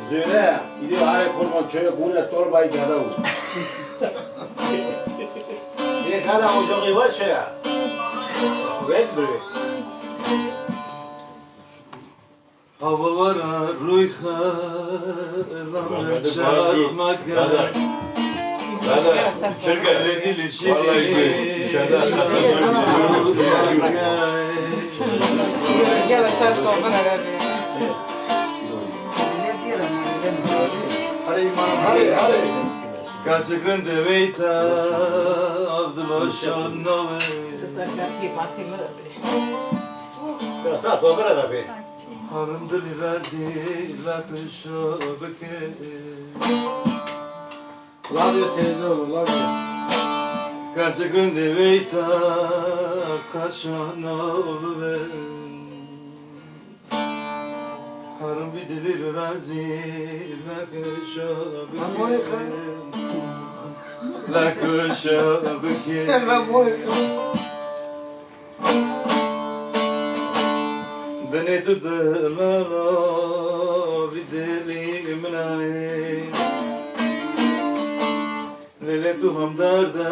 Söyle, gidiyor araya kurban çocuk bununla torbayı da o. Ne kadar ocağı var şey ya? Ver böyle. Havalara rüyha lamet çarmak Dada. Çırgı. dilişi Vallahi böyle içeride Gel aşağı sordan herhalde. Hadi imanım hadi. Kaçı günde veyta Abdülhoşan nove Biraz daha sonra da be. Harım dili verdi lakışo beke Radyo teyze olur, radyo. Kaçı günde veyta Kaşan oluver Harım bir dili razi lakışo beke Lakışo beke Beni tudılar bir deli mınay Lele tuham darda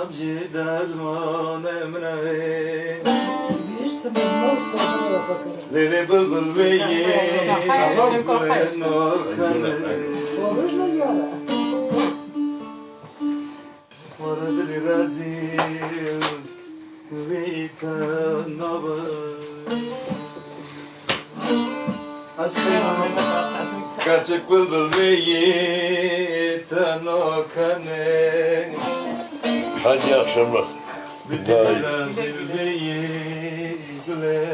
amci dazman emnay Lele bılbıl beye Kule nokane Varadili razil Vita naba Kaçık bülbül beyi tanokane Hadi iyi akşamlar. Bütün razil beyi güle